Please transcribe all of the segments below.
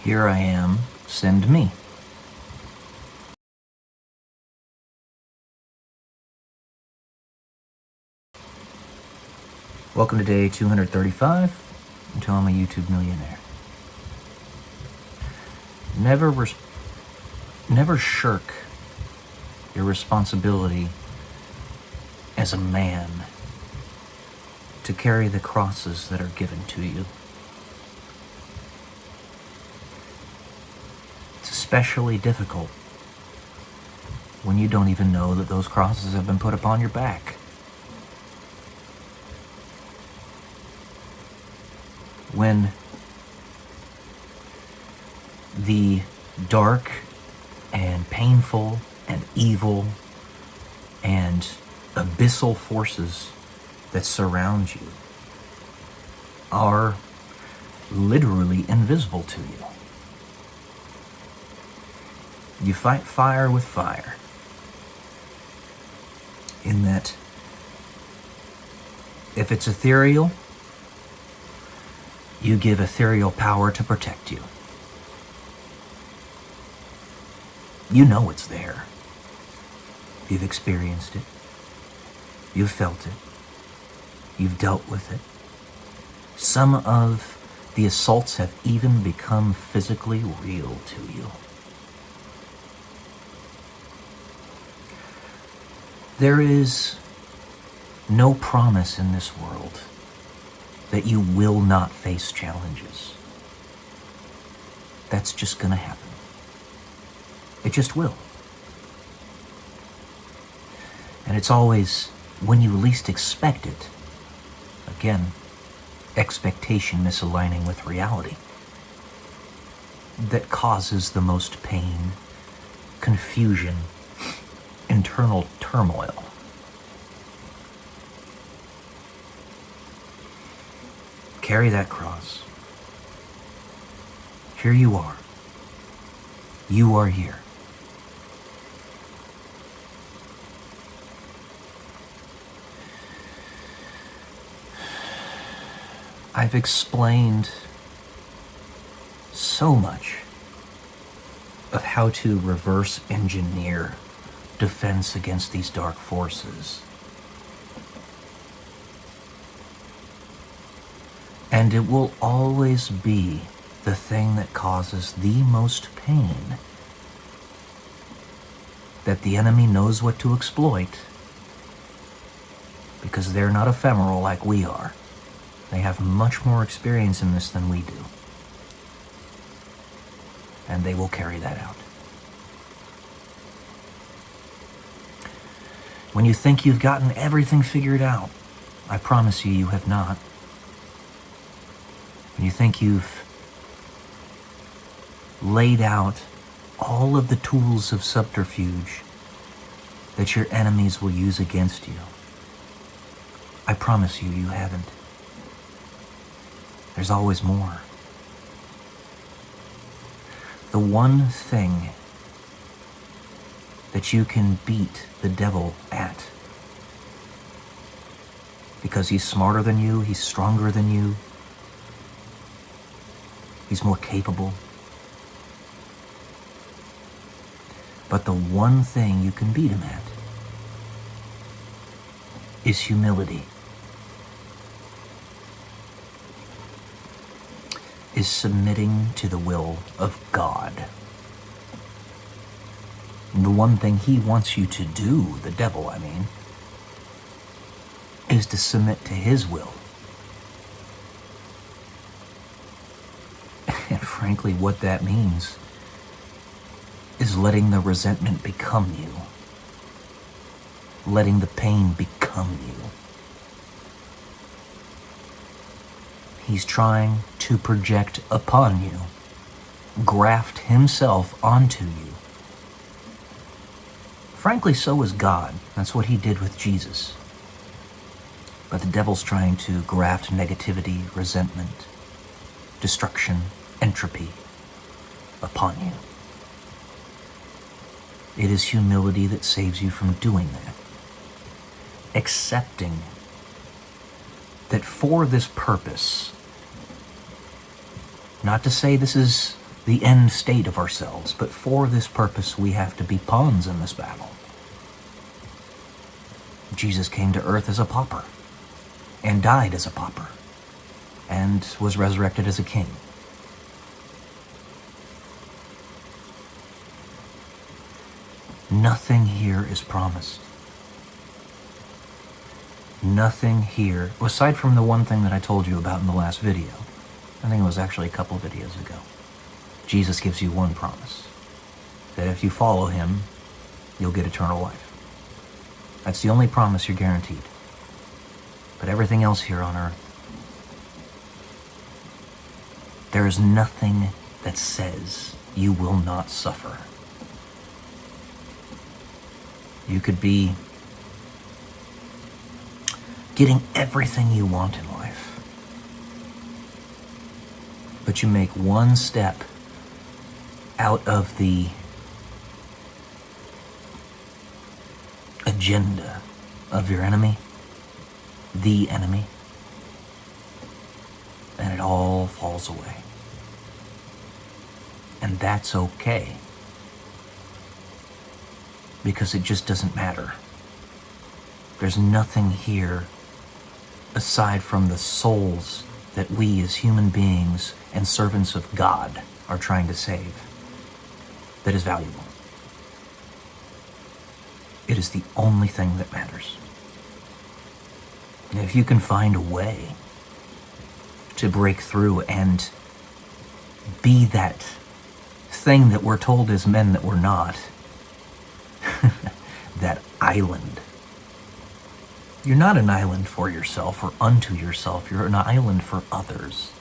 Here I am, send me. Welcome to day 235 until I'm a YouTube millionaire. Never shirk your responsibility as a man to carry the crosses that are given to you. It's especially difficult when you don't even know that those crosses have been put upon your back. When the dark and painful and evil and abyssal forces that surround you are literally invisible to you. You fight fire with fire, in that if it's ethereal, you give ethereal power to protect you. You know it's there. You've experienced it. You've felt it. You've dealt with it. Some of the assaults have even become physically real to you. There is no promise in this world that you will not face challenges. That's just gonna happen. It just will. And it's always when you least expect it. Again, expectation misaligning with reality, that causes the most pain, confusion, internal turmoil. Carry that cross. Here you are. You are here. I've explained so much of how to reverse engineer defense against these dark forces. And it will always be the thing that causes the most pain that the enemy knows what to exploit, because they're not ephemeral like we are. They have much more experience in this than we do. And they will carry that out. When you think you've gotten everything figured out, I promise you, you have not. When you think you've laid out all of the tools of subterfuge that your enemies will use against you, I promise you, you haven't. There's always more. The one thing that you can beat the devil at, because he's smarter than you, he's stronger than you, he's more capable. But the one thing you can beat him at is humility. Is submitting to the will of God. And the one thing he wants you to do, the devil, is to submit to his will. And frankly, what that means is letting the resentment become you. Letting the pain become you. He's trying to project upon you, graft himself onto you. Frankly, so is God. That's what he did with Jesus. But the devil's trying to graft negativity, resentment, destruction, entropy upon you. It is humility that saves you from doing that. Accepting that for this purpose, not to say this is the end state of ourselves, but for this purpose we have to be pawns in this battle. Jesus came to earth as a pauper, and died as a pauper, and was resurrected as a king. Nothing here is promised. Nothing here, aside from the one thing that I told you about in the last video. I think it was actually a couple of videos ago. Jesus gives you one promise, that if you follow him, you'll get eternal life. That's the only promise you're guaranteed. But everything else here on earth, there is nothing that says you will not suffer. You could be getting everything you want in life, but you make one step out of the agenda of your enemy, the enemy, and it all falls away. And that's okay, because it just doesn't matter. There's nothing here aside from the souls that we as human beings and servants of God are trying to save that is valuable. It is the only thing that matters. And if you can find a way to break through and be that thing that we're told as men that we're not, that island. You're not an island for yourself or unto yourself. You're an island for others.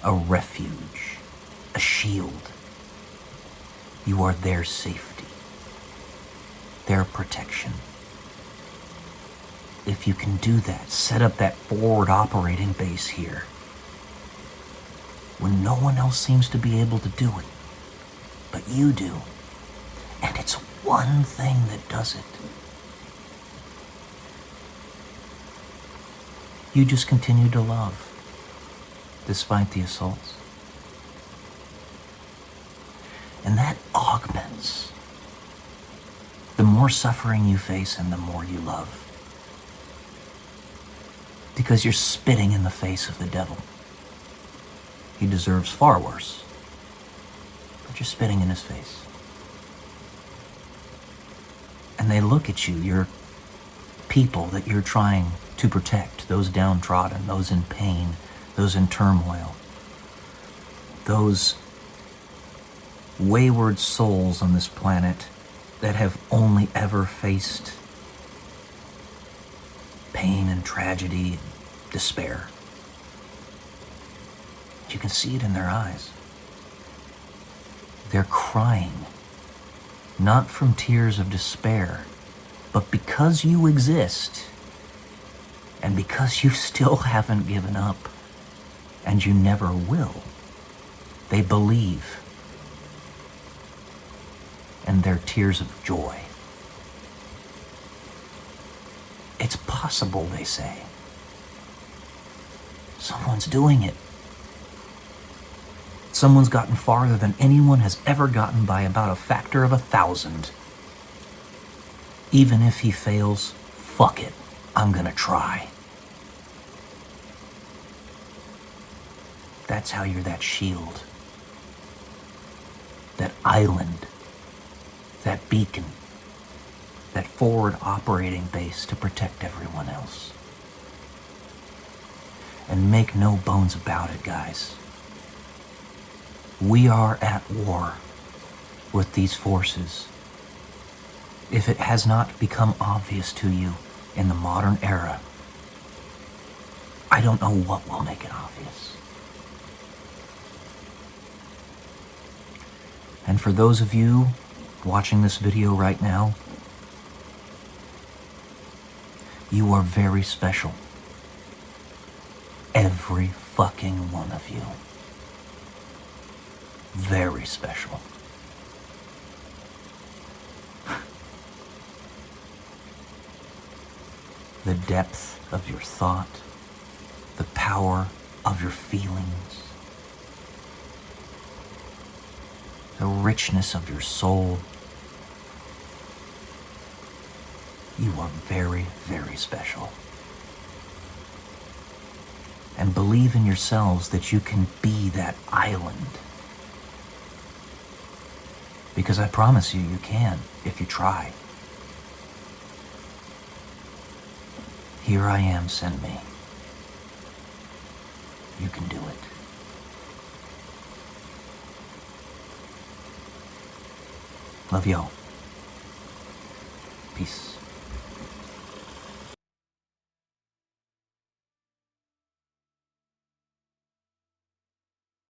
A refuge, a shield. You are their safety, their protection. If you can do that, set up that forward operating base here, when no one else seems to be able to do it, but you do. And it's one thing that does it. You just continue to love, despite the assaults. And that augments. The more suffering you face and the more you love. Because you're spitting in the face of the devil. He deserves far worse. But you're spitting in his face. And they look at you, your people that you're trying to protect, those downtrodden, those in pain, those in turmoil, those wayward souls on this planet that have only ever faced pain and tragedy and despair. You can see it in their eyes. They're crying, not from tears of despair, but because you exist, and because you still haven't given up, and you never will. They believe, and they're tears of joy. It's possible, they say. Someone's doing it. Someone's gotten farther than anyone has ever gotten by about a factor of 1,000. Even if he fails, fuck it, I'm gonna try. That's how you're that shield, that island, that beacon, that forward operating base to protect everyone else. And make no bones about it, guys. We are at war with these forces. If it has not become obvious to you in the modern era, I don't know what will make it obvious. And for those of you watching this video right now, you are very special. Every fucking one of you. Very special. The depth of your thought, the power of your feelings, richness of your soul. You are very, very special. And believe in yourselves that you can be that island. Because I promise you, you can, if you try. Here I am, send me. You can do it. Love y'all. Peace.